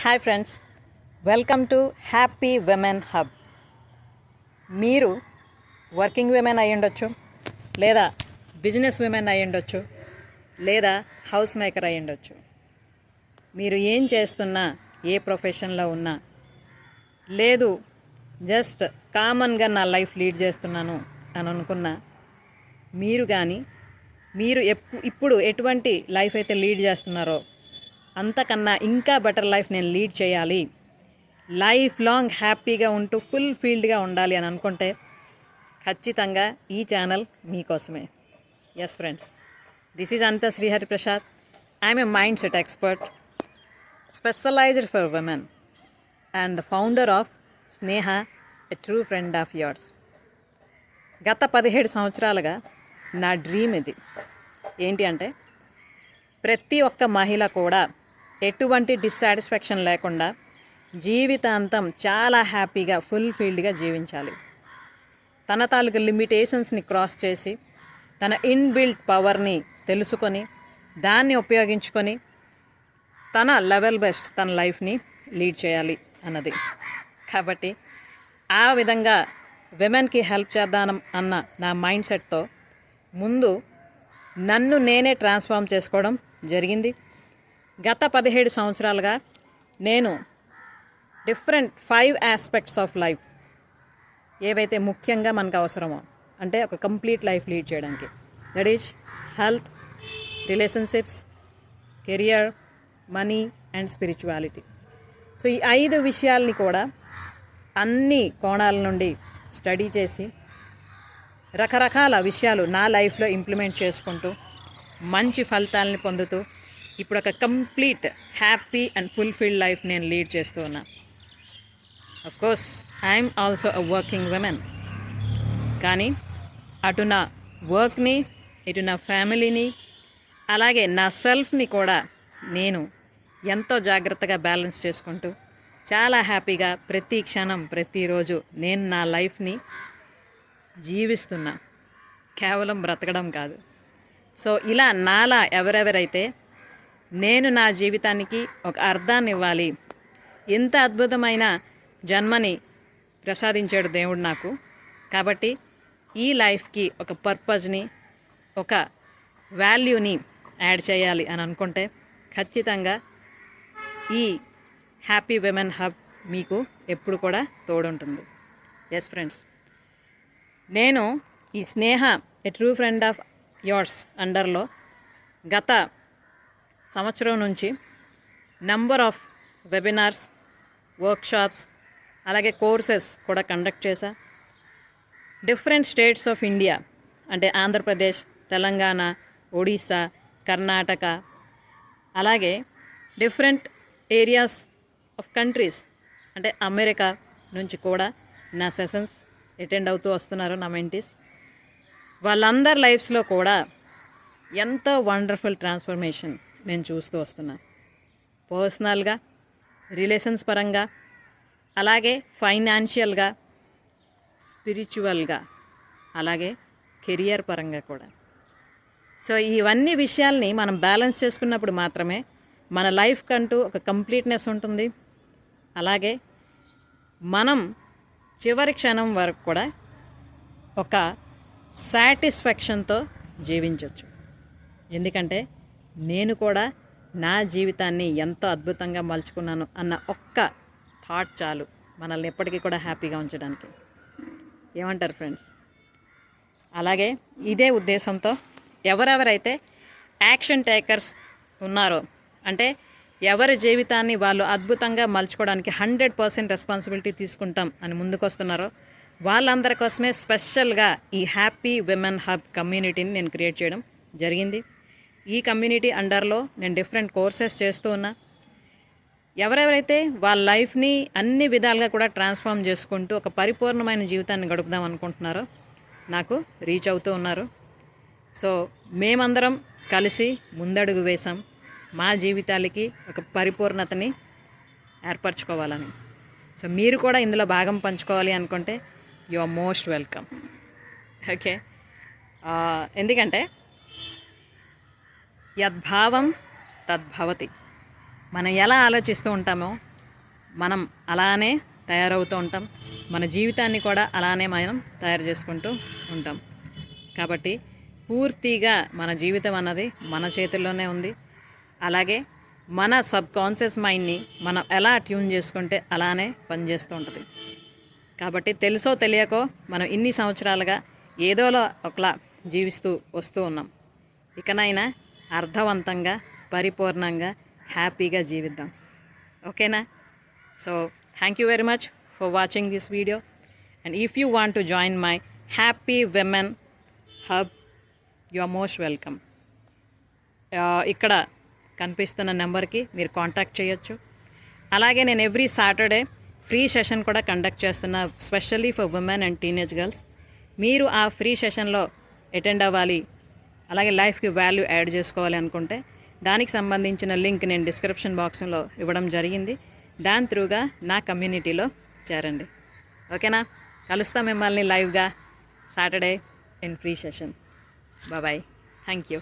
Hi friends, welcome to happy women hub. మీరు working women అయి ఉండొచ్చు, లేదా బిజినెస్ విమెన్ అయి ఉండొచ్చు, లేదా హౌస్ మేకర్ అయి ఉండొచ్చు. మీరు ఏం చేస్తున్నా, ఏ ప్రొఫెషన్లో ఉన్నా, లేదు జస్ట్ కామన్గా నా లైఫ్ లీడ్ చేస్తున్నాను అని అనుకున్నా, మీరు కానీ మీరు ఇప్పుడు ఎటువంటి లైఫ్ అయితే లీడ్ చేస్తున్నారో అంతకన్నా ఇంకా బెటర్ లైఫ్ నేను లీడ్ చేయాలి, లైఫ్ లాంగ్ హ్యాపీగా ఉంటూ ఫుల్ఫిల్డ్గా ఉండాలి అని అనుకుంటే ఖచ్చితంగా ఈ ఛానల్ మీకోసమే. Yes friends, this is Anitha Srihari Prasad. I'm a mindset expert specialised for women and the founder of Sneha, a true friend of yours. గత 17 సంవత్సరాలుగా నా డ్రీమ్ ఇది. ఏంటి అంటే, ప్రతి ఒక్క మహిళ కూడా ఎటువంటి డిస్సాటిస్ఫాక్షన్ లేకుండా జీవితాంతం చాలా హ్యాపీగా ఫుల్ఫిల్డ్గా జీవించాలి. తన తాలూకు లిమిటేషన్స్ని క్రాస్ చేసి తన ఇన్బిల్ట్ పవర్ని తెలుసుకొని దాన్ని ఉపయోగించుకొని తన లెవెల్ బెస్ట్ తన లైఫ్ని లీడ్ చేయాలి అన్నది. కాబట్టి ఆ విధంగా విమెన్కి హెల్ప్ చేద్దాం అన్న నా మైండ్ సెట్తో ముందు నన్ను నేనే ట్రాన్స్ఫార్మ్ చేసుకోవడం జరిగింది. గత 17 సంవత్సరాలుగా నేను డిఫరెంట్ 5 ఆస్పెక్ట్స్ ఆఫ్ లైఫ్ ఏవైతే ముఖ్యంగా మనకు అవసరమో, అంటే ఒక కంప్లీట్ లైఫ్ లీడ్ చేయడానికి, that is health, relationships, career, money and spirituality. So ఈ 5 విషయాల్ని కూడా అన్ని కోణాల నుండి స్టడీ చేసి రకరకాల విషయాలు నా లైఫ్లో ఇంప్లిమెంట్ చేసుకుంటూ మంచి ఫలితాలని పొందుతూ ఇప్పుడు ఒక complete happy and fulfilled life నేను లీడ్ చేస్తూ ఉన్నా. Of course I'm also a working women. కానీ అటు నా వర్క్ని, ఇటు నా ఫ్యామిలీని, అలాగే నా సెల్ఫ్ని కూడా నేను ఎంతో జాగ్రత్తగా బ్యాలెన్స్ చేసుకుంటూ చాలా హ్యాపీగా ప్రతి క్షణం ప్రతిరోజు నేను నా లైఫ్ని జీవిస్తున్నా, కేవలం బ్రతకడం కాదు. సో ఇలా నాలా ఎవరెవరైతే నేను నా జీవితానికి ఒక అర్థాన్ని ఇవ్వాలి, ఇంత అద్భుతమైన జన్మని ప్రసాదించాడు దేవుడు నాకు, కాబట్టి ఈ లైఫ్కి ఒక పర్పస్ని, ఒక వాల్యూని యాడ్ చేయాలి అని అనుకుంటే ఖచ్చితంగా ఈ హ్యాపీ విమెన్ హబ్ మీకు ఎప్పుడు కూడా తోడుంటుంది. ఎస్ ఫ్రెండ్స్, నేను ఈ Sneha, a true friend of yours అండర్లో గత సంవత్సరం నుంచి నంబర్ ఆఫ్ వెబినార్స్, వర్క్షాప్స్, అలాగే కోర్సెస్ కూడా కండక్ట్ చేశా. డిఫరెంట్ స్టేట్స్ ఆఫ్ ఇండియా, అంటే ఆంధ్రప్రదేశ్, తెలంగాణ, ఒడిస్సా, కర్ణాటక, అలాగే డిఫరెంట్ ఏరియాస్ ఆఫ్ కంట్రీస్, అంటే అమెరికా నుంచి కూడా నా సెషన్స్ అటెండ్ అవుతూ వస్తున్నారు నా మెంటీస్. వాళ్ళందరి లైఫ్స్లో కూడా ఎంతో వండర్ఫుల్ ట్రాన్స్ఫర్మేషన్ నేను చూస్తూ వస్తున్నాను. పర్సనల్గా, రిలేషన్స్ పరంగా, అలాగే ఫైనాన్షియల్గా, స్పిరిచువల్గా, అలాగే కెరియర్ పరంగా కూడా. సో ఇవన్నీ విషయాల్ని మనం బ్యాలెన్స్ చేసుకున్నప్పుడు మాత్రమే మన లైఫ్ కంటూ ఒక కంప్లీట్నెస్ ఉంటుంది. అలాగే మనం చివరి క్షణం వరకు కూడా ఒక సాటిస్ఫాక్షన్తో జీవించవచ్చు. ఎందుకంటే నేను కూడా నా జీవితాన్ని ఎంతో అద్భుతంగా మలుచుకున్నాను అన్న ఒక్క థాట్ చాలు మనల్ని ఎప్పటికీ కూడా హ్యాపీగా ఉంచడానికి. ఏమంటారు ఫ్రెండ్స్? అలాగే ఇదే ఉద్దేశంతో ఎవరెవరైతే యాక్షన్ టేకర్స్ ఉన్నారో, అంటే ఎవరి జీవితాన్ని వాళ్ళు అద్భుతంగా మలుచుకోవడానికి 100% రెస్పాన్సిబిలిటీ తీసుకుంటాం అని ముందుకొస్తున్నారో వాళ్ళందరి కోసమే స్పెషల్గా ఈ హ్యాపీ విమెన్ హబ్ కమ్యూనిటీని నేను క్రియేట్ చేయడం జరిగింది. ఈ కమ్యూనిటీ అండర్లో నేను డిఫరెంట్ కోర్సెస్ చేస్తూ ఉన్నా. ఎవరెవరైతే వాళ్ళ లైఫ్ని అన్ని విధాలుగా కూడా ట్రాన్స్ఫార్మ్ చేసుకుంటూ ఒక పరిపూర్ణమైన జీవితాన్ని గడుపుదాం అనుకుంటున్నారో నాకు రీచ్ అవుతూ ఉన్నారు. సో మేమందరం కలిసి ముందడుగు వేశాం మా జీవితాలకి ఒక పరిపూర్ణతని ఏర్పరచుకోవాలని. సో మీరు కూడా ఇందులో భాగం పంచుకోవాలి అనుకుంటే you are most welcome. Okay, ఎందుకంటే యద్భావం తద్భవతి. మనం ఎలా ఆలోచిస్తూ ఉంటామో మనం అలానే తయారవుతూ ఉంటాం, మన జీవితాన్ని కూడా అలానే మనం తయారు చేసుకుంటూ ఉంటాం. కాబట్టి పూర్తిగా మన జీవితం అన్నది మన చేతుల్లోనే ఉంది. అలాగే మన సబ్ కాన్షియస్ మైండ్ని మనం ఎలా ట్యూన్ చేసుకుంటే అలానే పనిచేస్తూ ఉంటుంది. కాబట్టి తెలుసో తెలియకో మనం ఇన్ని సంవత్సరాలుగా ఏదోలా ఒకలా జీవిస్తూ వస్తూ ఉన్నాం. ఇకనైనా అర్థవంతంగా, పరిపూర్ణంగా, హ్యాపీగా జీవిద్దాం. ఓకేనా? So thank you very much for watching this video. And if you want to join my happy women hub, you are most welcome. ఇక్కడ కనిపిస్తున్న నెంబర్కి మీరు కాంటాక్ట్ చేయొచ్చు. అలాగే నేను ఎవ్రీ సాటర్డే ఫ్రీ సెషన్ కూడా కండక్ట్ చేస్తున్నా, specially for women and teenage girls. మీరు ఆ ఫ్రీ సెషన్లో అటెండ్ అవ్వాలి, అలాగే లైఫ్కి వాల్యూ యాడ్ చేసుకోవాలి అనుకుంటే దానికి సంబంధించిన లింక్ నేను డిస్క్రిప్షన్ బాక్స్లో ఇవ్వడం జరిగింది. దాని త్రూగా నా కమ్యూనిటీలో చేరండి. ఓకేనా? కలుస్తాం మిమ్మల్ని లైవ్గా Saturday in free session. Bye. Thank you.